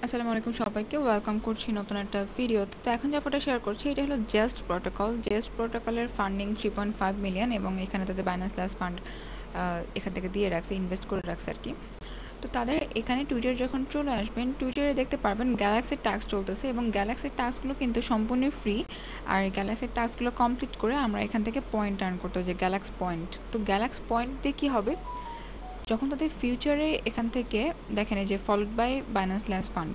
আসসালামু আলাইকুম সবাইকে ওয়েলকাম করছি নতুন একটা ভিডিওতে। তো এখন যে ফটো শেয়ার করছি এটা হলো জেস্ট প্রোটোকল। জেস্ট প্রোটোকলের ফান্ডিং 3.5 মিলিয়ন এবং এখানে তাদের বাইন্যান্স লাস্ট ফান্ড এখান থেকে দিয়ে রাখছে, ইনভেস্ট করে রাখছে আর কি। তো তাদের এখানে টুইটার যখন চলে আসবেন, টুইটারে দেখতে পারবেন গ্যালাক্সির টাস্ক চলতেছে এবং গ্যালাক্সির টাস্কগুলো কিন্তু সম্পূর্ণ ফ্রি। আর গ্যালাক্সির টাস্কগুলো কমপ্লিট করে আমরা এখান থেকে পয়েন্ট আর্ন করতে হবে, যে গ্যালাক্স পয়েন্ট। তো গ্যালাক্স পয়েন্ট দিয়ে কী হবে, যখন তাদের ফিউচারে এখান থেকে দেখেন এই যে followed by Binance last fund,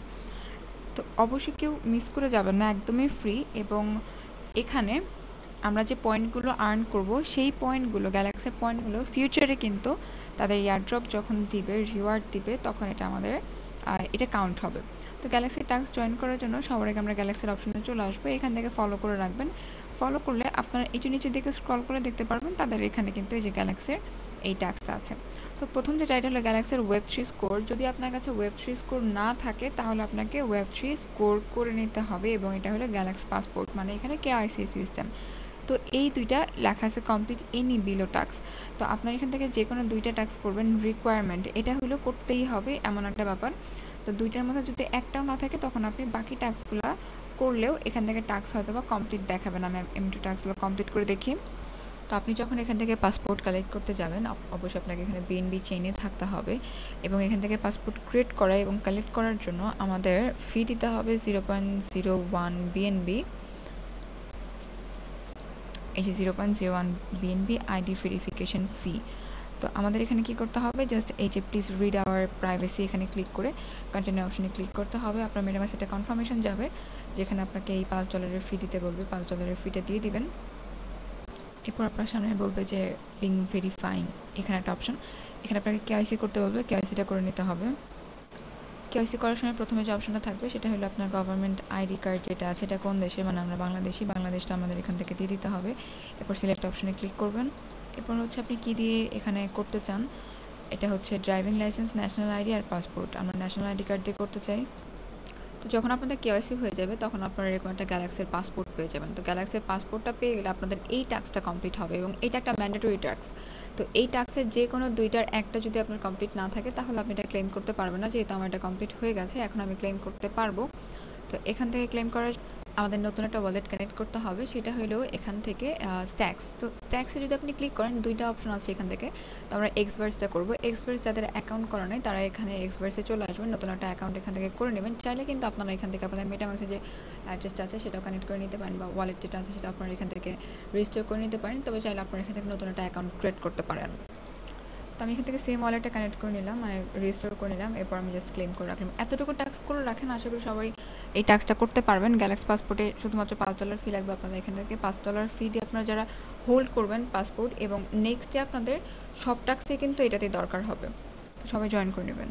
তো অবশ্যই কেউ মিস করে যাবেন না, একদমই ফ্রি। এবং এখানে আমরা যে পয়েন্টগুলো আর্ন করব সেই পয়েন্টগুলো, গ্যালাক্সির পয়েন্টগুলো ফিউচারে কিন্তু তাদের এয়ারড্রপ যখন দিবে, রিওয়ার্ড দিবে, তখন এটা আমাদের এটা কাউন্ট হবে। তো গ্যালাক্সি টাস্ক জয়েন করার জন্য সবার আগে আমরা গ্যালাক্সির অপশনে চলে আসবো, এখান থেকে ফলো করে রাখবেন। ফলো করলে আপনারা একটু নিচের দিকে স্ক্রল করে দেখতে পারবেন তাদের এখানে কিন্তু এই যে গ্যালাক্সির এই টাস্কটা আছে। তো প্রথম যে টাইটেল হলো গ্যালাক্সির ওয়েব3 স্কোর। যদি আপনার কাছে ওয়েব3 স্কোর না থাকে তাহলে আপনাকে ওয়েব3 স্কোর করে নিতে হবে, এবং এটা হলো গ্যালাক্সি পাসপোর্ট, মানে এখানে কেওয়াইসি সিস্টেম। তো এই দুইটা লেখা আছে কমপ্লিট এনি বিলো টাস্ক। তো আপনার এখান থেকে যে কোনো দুইটা টাস্ক করবেন, রিকোয়ারমেন্ট এটা হলো করতেই হবে এমন একটা ব্যাপার। তো দুইটার মধ্যে যদি একটাও না থাকে তখন আপনি বাকি টাস্কগুলো করলেও এখান থেকে টাস্ক হয়তো বা কমপ্লিট দেখাবেন। আমি এমনি টাস্কগুলো কমপ্লিট করে দেখি। তো আপনি যখন এখান থেকে পাসপোর্ট কালেক্ট করতে যাবেন, অবশ্যই আপনাকে এখানে বিএনবি চেইনে থাকতে হবে, এবং এখান থেকে পাসপোর্ট ক্রিয়েট করা এবং কালেক্ট করার জন্য আমাদের ফি দিতে হবে 0.01 বিএনবি। এই যে 0.01 বিএনবি আইডি ভেরিফিকেশন ফি। তো আমাদের এখানে কি করতে হবে, জাস্ট এই যে প্লিজ রিড আওয়ার প্রাইভেসি এখানে ক্লিক করে কন্টিনিউ অপশনে ক্লিক করতে হবে। আপনার মেটামাক্সে একটা কনফার্মেশন যাবে যেখানে আপনাকে এই $5 ফি দিতে বলবে, $5 ফিটা দিয়ে দিবেন। এরপর আপনার সামনে বলবে যে বিং ভেরিফাইং, এখানে একটা অপশন, এখানে আপনাকে কেওয়াইসি করতে বলবে, কেওয়াইসিটা করে নিতে হবে। কেওয়াইসি করার সময় প্রথমে যে অপশনটা থাকবে সেটা হলো আপনার গভর্নমেন্ট আইডি কার্ড যেটা আছে এটা কোন দেশে, মানে আমরা বাংলাদেশি, বাংলাদেশটা আমাদের এখান থেকে দিয়ে দিতে হবে। এরপর সিলেক্ট অপশনে ক্লিক করবেন। এরপর হচ্ছে আপনি কী দিয়ে এখানে করতে চান, এটা হচ্ছে ড্রাইভিং লাইসেন্স, ন্যাশনাল আইডি আর পাসপোর্ট। আমরা ন্যাশনাল আইডি কার্ড দিয়ে করতে চাই। তো যখন আপনাদের কেওয়াইসি হয়ে যাবে তখন আপনারা এরকম একটা গ্যালাক্সির পাসপোর্ট পেয়ে যাবেন। তো গ্যালাক্সির পাসপোর্টটা পেয়ে গেলে আপনাদের এই টাস্কটা কমপ্লিট হবে, এবং এটা একটা ম্যান্ডেটরি টাস্ক। তো এই টাস্কের যে কোনো দুইটার একটা যদি আপনার কমপ্লিট না থাকে তাহলে আপনি এটা ক্লেম করতে পারবেন না, যেহেতু আমার এটা কমপ্লিট হয়ে গেছে এখন আমি ক্লেম করতে পারবো। তো এখান থেকে ক্লেম করার আমাদের নতুন একটা ওয়ালেট কানেক্ট করতে হবে, সেটা হলো এখান থেকে স্ট্যাক্স। তো স্ট্যাক্সে যদি আপনি ক্লিক করেন দুইটা অপশন আছে এখান থেকে। তো আমরা এক্সভার্সটা করবো। এক্সভার্স যাদের অ্যাকাউন্ট করা নেই তারা এখানে এক্সভার্সে চলে আসবেন, নতুন একটা অ্যাকাউন্ট এখান থেকে করে নেবেন। চাইলে কিন্তু আপনারা এখান থেকে আপনাদের মেটামাক্সে যে অ্যাড্রেসটা আছে সেটাও কানেক্ট করে নিতে পারেন, বা ওয়ালেট যেটা আছে সেটা আপনারা এখান থেকে রেজিস্টার করে নিতে পারেন। তবে চাইলে আপনারা এখান থেকে নতুন একটা অ্যাকাউন্ট ক্রিয়েট করতে পারেন। তো আমি এখান থেকে সেম ওয়ালেটটা কানেক্ট করে নিলাম, মানে রেজিস্টার করে নিলাম। এরপর আমি জাস্ট ক্লেম করে রাখলাম। এতটুকু টাস্ক করে রাখেন, আশা করি সবাই এই টাস্কটা করতে পারবেন। গ্যালাক্সি পাসপোর্টে শুধুমাত্র $5 ফি লাগবে আপনাদের এখান থেকে। $5 ফি দিয়ে আপনারা যারা হোল্ড করবেন পাসপোর্ট, এবং নেক্সটে আপনাদের সব টাস্কে কিন্তু এটাতেই দরকার হবে। তো সবাই জয়েন করে নেবেন।